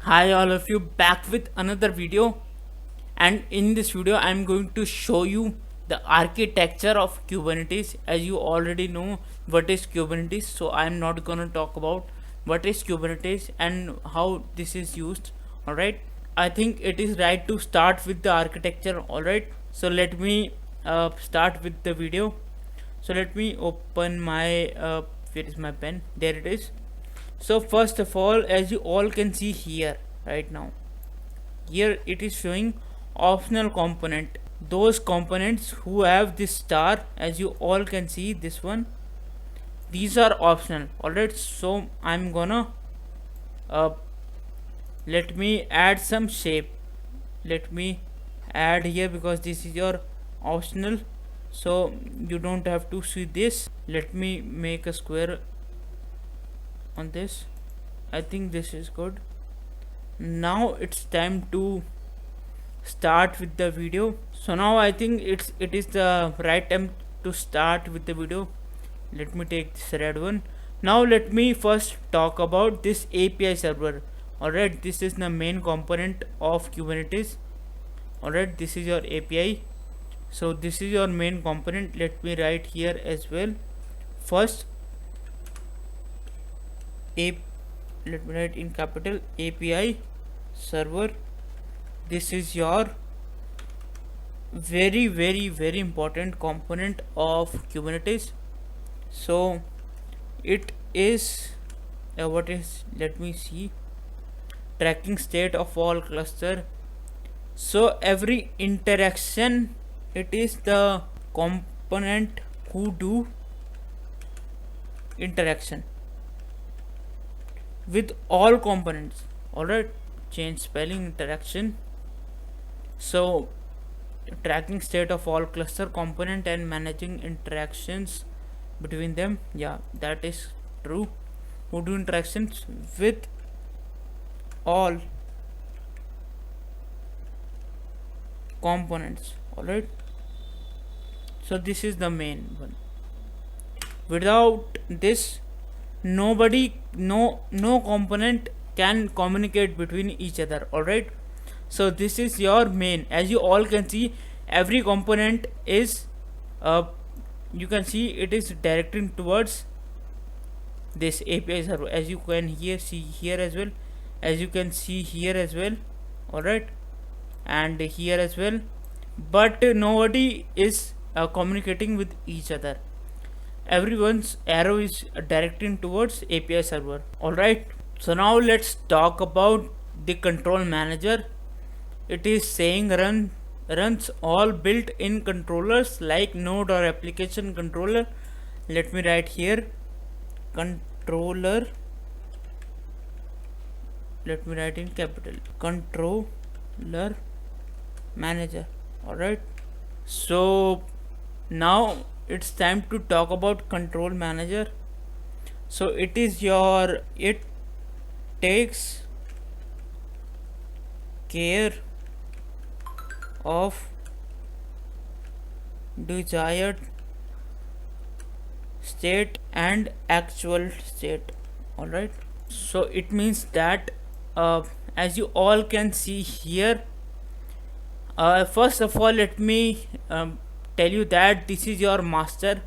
Hi all of you, back with another video, and in this video I'm going to show you the architecture of Kubernetes. As you already know what is Kubernetes, so I'm not gonna talk about what is Kubernetes and how this is used. Alright, I think it is right to start with the architecture. Alright, so let me start with the video. So let me open my where is my pen? There it is. So first of all, as you all can see here right now, here it is showing optional component. Those components who have this star, as you all can see, this one, these are optional. Alright, so I'm gonna uh, let me add some shape. Let me add here because this is your optional, so you don't have to see this. Let me make a square on this. I think this is good. Now it's time to start with the video. So now I think it is the right time to start with the video. Let me take this red one. Now let me first talk about this API server. Alright, this is the main component of Kubernetes. Alright, this is your API. So this is your main component. Let me write here as well. First let me write in capital API server. This is your very important component of Kubernetes. So it is what is, let me see, tracking state of all cluster. So every interaction, it is the component who do interaction with all components. Alright, change spelling, interaction. So tracking state of all cluster component and managing interactions between them. Yeah, that is true. Who do interactions with all components. Alright, so this is the main one. Without this, nobody, no component can communicate between each other. Alright, so this is your main. As you all can see, every component is you can see it is directing towards this API server, as you can here see here as well, as you can see here as well. Alright, and here as well, but nobody is communicating with each other. Everyone's arrow is directing towards API server. Alright, so now let's talk about the control manager. It is saying runs all built-in controllers like node or application controller. Let me write here controller. Let me write in capital controller manager. Alright, so now it's time to talk about control manager. So it is your, it takes care of desired state and actual state. Alright, so it means that as you all can see here, first of all let me tell you that this is your master.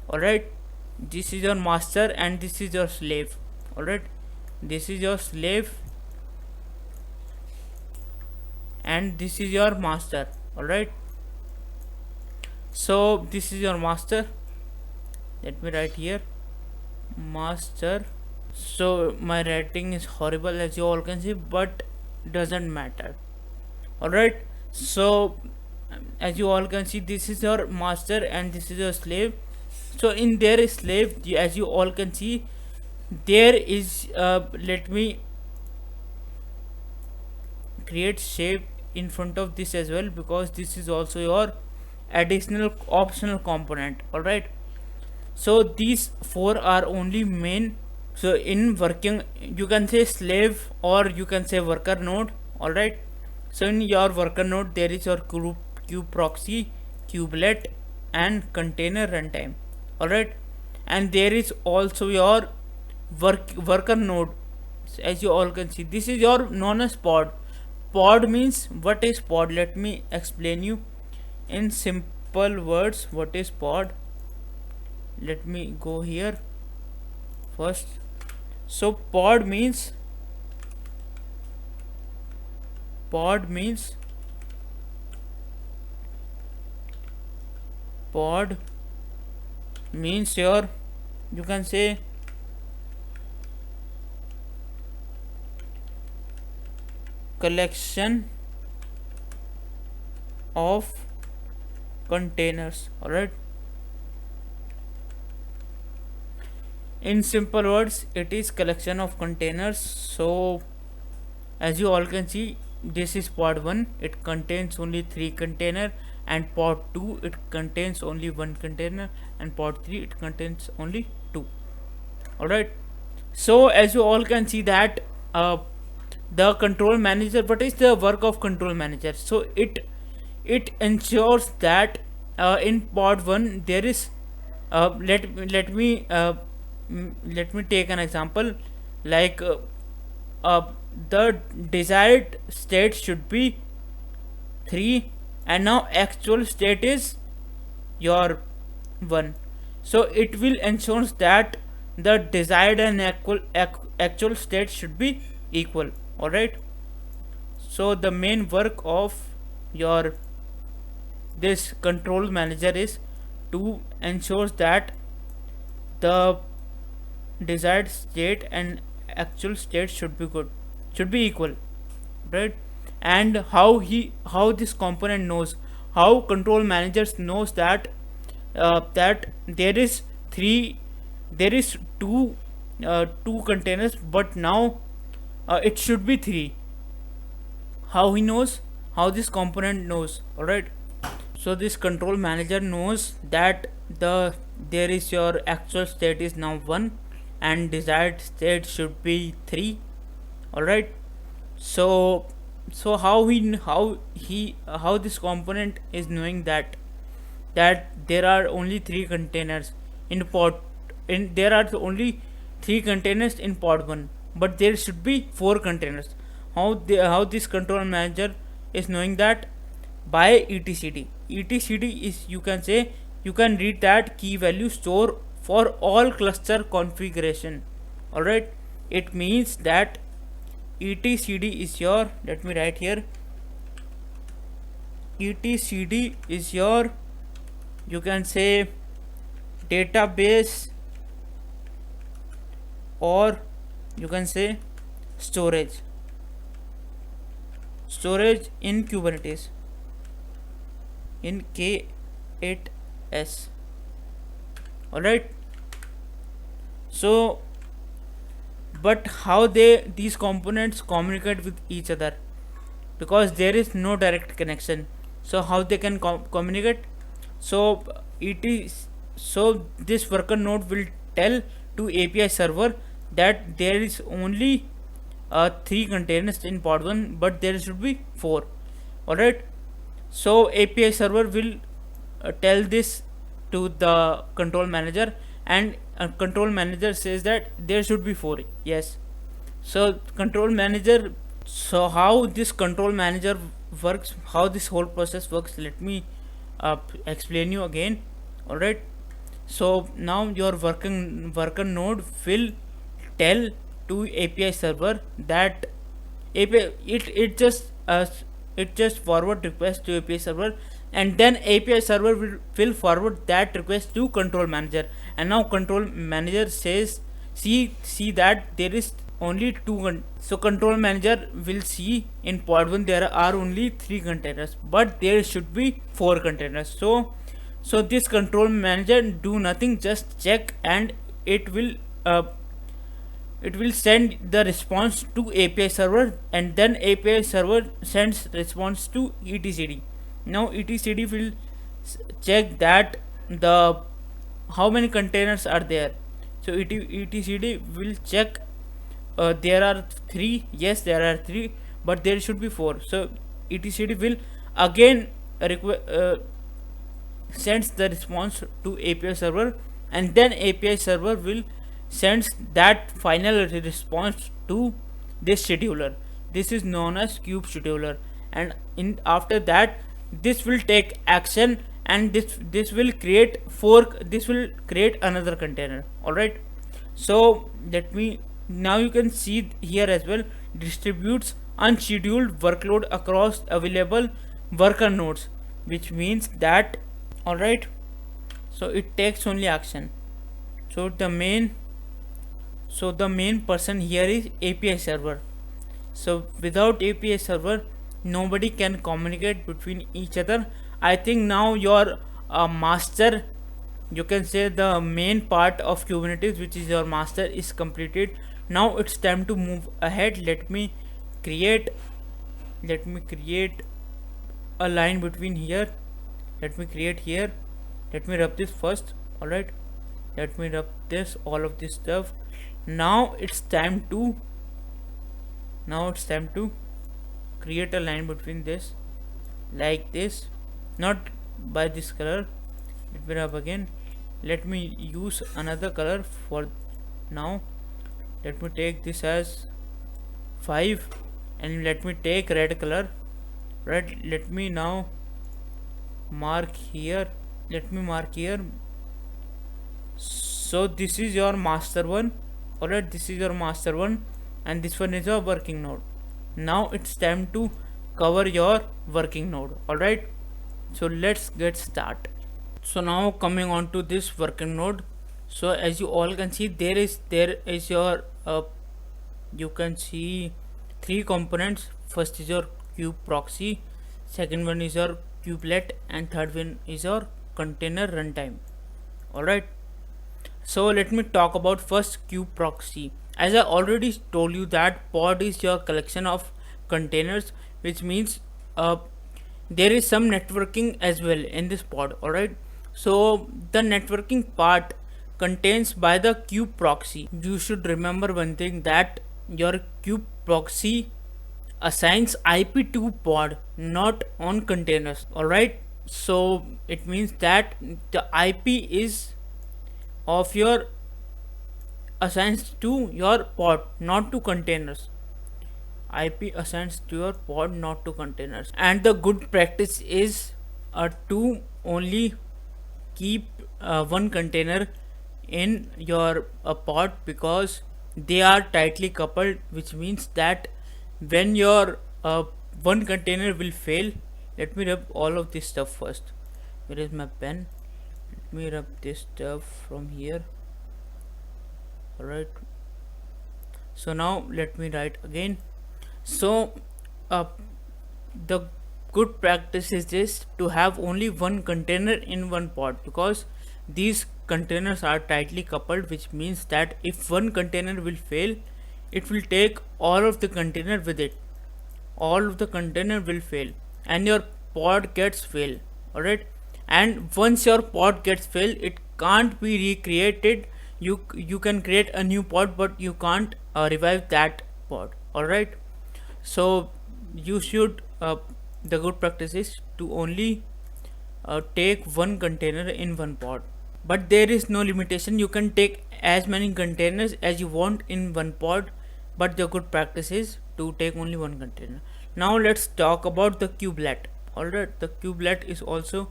Alright, this is your master and this is your slave. Alright, this is your slave and this is your master. Alright, so this is your master. Let me write here master. So my writing is horrible, as you all can see, but doesn't matter. Alright, so as you all can see, this is your master and this is your slave. So in their slave, as you all can see, there is let me create shape in front of this as well, because this is also your additional optional component. Alright, so these four are only main. So in working, you can say slave or you can say worker node. Alright, so in your worker node there is your kube proxy, kubelet and container runtime. Alright, and there is also your worker node as you all can see, this is your known as pod. Pod means, what is pod? Let me explain you in simple words what is pod. Let me go here first. So pod means pod means your, you can say, collection of containers. Alright, in simple words, it is collection of containers. So as you all can see, this is pod 1, it contains only 3 container, and pod 2 it contains only 1 container, and pod 3 it contains only 2. Alright, so as you all can see that the control manager, what is the work of control manager? So it ensures that in pod 1 there is let me take an example, like the desired state should be 3, and now actual state is your 1. So it will ensure that the desired and actual state should be equal. Alright, so the main work of your this control manager is to ensure that the desired state and actual state should be equal, right? And how this component knows, how control managers knows that that there is two containers, but now it should be 3. How he knows, how this component knows? Alright, so this control manager knows that there is your actual state is now 1 and desired state should be 3. Alright, so how this component is knowing that there are only 3 containers in there are only 3 containers in pod 1, but there should be 4 containers. How this control manager is knowing that? By etcd. Etcd is, you can say, you can read that key value store for all cluster configuration. Alright, it means that etcd is your, let me write here, etcd is your, you can say, database, or you can say storage in Kubernetes, in K8s. Alright, so but how these components communicate with each other? Because there is no direct connection, so how they can communicate? So this worker node will tell to API server that there is only 3 containers in pod 1, but there should be 4. Alright, so API server will tell this to the control manager, and control manager says that there should be 4. Yes, so control manager, so how this control manager works, how this whole process works, let me explain you again. Alright, so now your worker node will tell to API server that API it just forward request to API server, and then API server will forward that request to control manager, and now control manager says see that there is only 2 so control manager will see in pod 1 there are only 3 containers, but there should be 4 containers. So this control manager do nothing, just check, and it will send the response to API server, and then API server sends response to etcd. Now etcd will check that how many containers are there. So etcd will check there are 3. Yes, there are 3, but there should be 4. So etcd will again sends the response to API server, and then API server will sends that final response to this scheduler. This is known as kube scheduler, and in after that this will take action, and this will create fork, this will create another container. All right, so let me, now you can see here as well, distributes unscheduled workload across available worker nodes, which means that, all right, so it takes only action. So the main person here is API server. So without API server, nobody can communicate between each other. I think now your master, you can say the main part of Kubernetes, which is your master, is completed. Now it's time to move ahead. Create let me create a line between here. Let me create here. Let me rub this first. All right, let me rub this, all of this stuff. Now it's time to create a line between this, like this, not by this color. Let me rub again. Let me use another color for now. Let me take this as 5, and let me take red color. Right, let me now mark here. So this is your master one. Alright, this is your master one, and this one is a working node. Now it's time to cover your working node. Alright, so let's get started. So now coming on to this working node, so as you all can see, there is your you can see 3 components. First is your kube proxy, second one is your kubelet, and third one is your container runtime. Alright, so let me talk about first kube proxy. As I already told you that pod is your collection of containers, which means there is some networking as well in this pod. Alright, so the networking part contains by the kube proxy. You should remember one thing, that your kube proxy assigns IP to pod, not on containers. Alright, so it means that the IP is of your assigns to your pod, not to containers. IP assigns to your pod, not to containers. And the good practice is to only keep one container in your pod, because they are tightly coupled, which means that when your one container will fail. Let me rub all of this stuff first. Where is my pen? Let me rub this stuff from here. Alright, so now let me write again. So the good practice is this, to have only one container in one pod, because these containers are tightly coupled, which means that if one container will fail, it will take all of the container with it. All of the container will fail, and your pod gets fail. Alright, and once your pod gets fail, it can't be recreated. You can create a new pod, but you can't revive that pod. Alright, so you should the good practice is to only take one container in one pod, but there is no limitation. You can take as many containers as you want in one pod, but the good practice is to take only one container. Now let's talk about the kubelet. Alright, the kubelet is also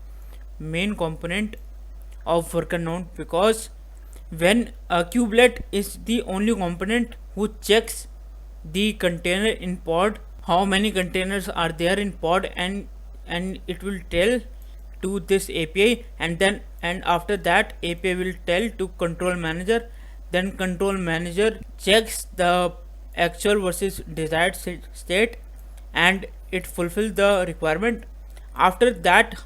main component of worker node, because when a kubelet is the only component who checks the container in pod, how many containers are there in pod, and it will tell to this API, and after that API will tell to control manager. Then control manager checks the actual versus desired state, and it fulfills the requirement. After that,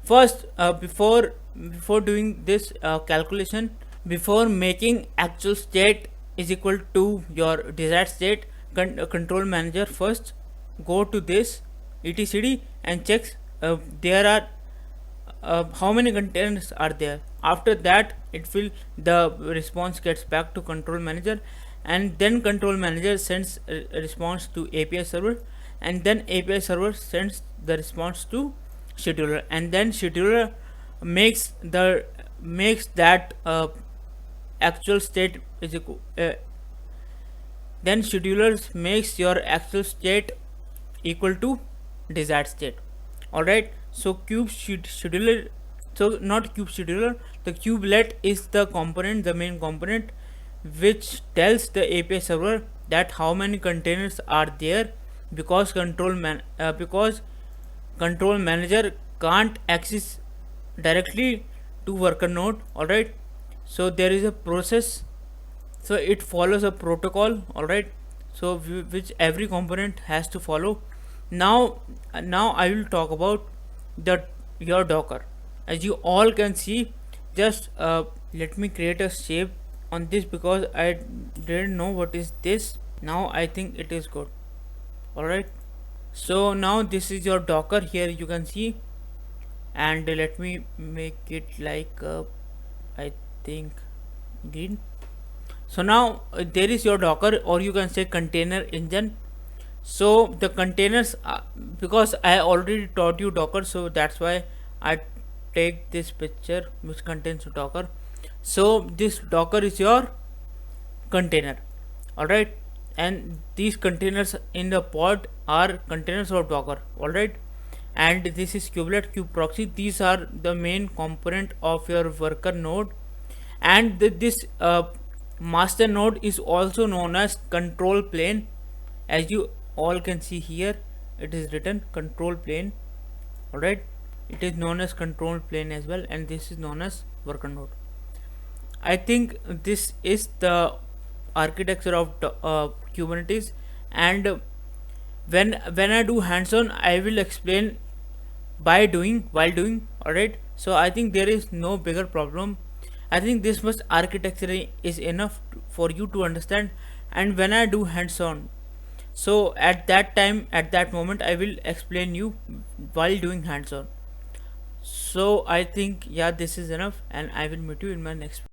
first before doing this calculation, before making actual state is equal to your desired state, control manager first go to this etcd and checks there are how many containers are there. After that, it will, the response gets back to control manager, and then control manager sends a response to API server, and then API server sends the response to scheduler, and then scheduler makes that actual state is then schedulers makes your actual state equal to desired state. Alright, so scheduler, so not kube scheduler, the kubelet is the component, the main component, which tells the API server that how many containers are there, because because control manager can't access directly to worker node. Alright, so there is a process, so it follows a protocol. Alright, so which every component has to follow. Now I will talk about the your Docker. As you all can see, just let me create a shape on this because I didn't know what is this. Now I think it is good. Alright, so now this is your Docker. Here you can see, and let me make it like I think green. So now there is your Docker, or you can say container engine. So the containers, because I already taught you Docker, so that's why I take this picture which contains Docker. So this Docker is your container. Alright, and these containers in the pod are containers of Docker. Alright, and this is kubelet, kube proxy. These are the main component of your worker node, and this master node is also known as control plane. As you all can see here, it is written control plane. Alright, it is known as control plane as well, and this is known as worker node. I think this is the architecture of Kubernetes, and when I do hands-on, I will explain while doing. Alright, so I think there is no bigger problem. I think this much architecture is enough for you to understand, and when I do hands-on, so at that time, at that moment, I will explain you while doing hands-on. So I think, yeah, this is enough, and I will meet you in my next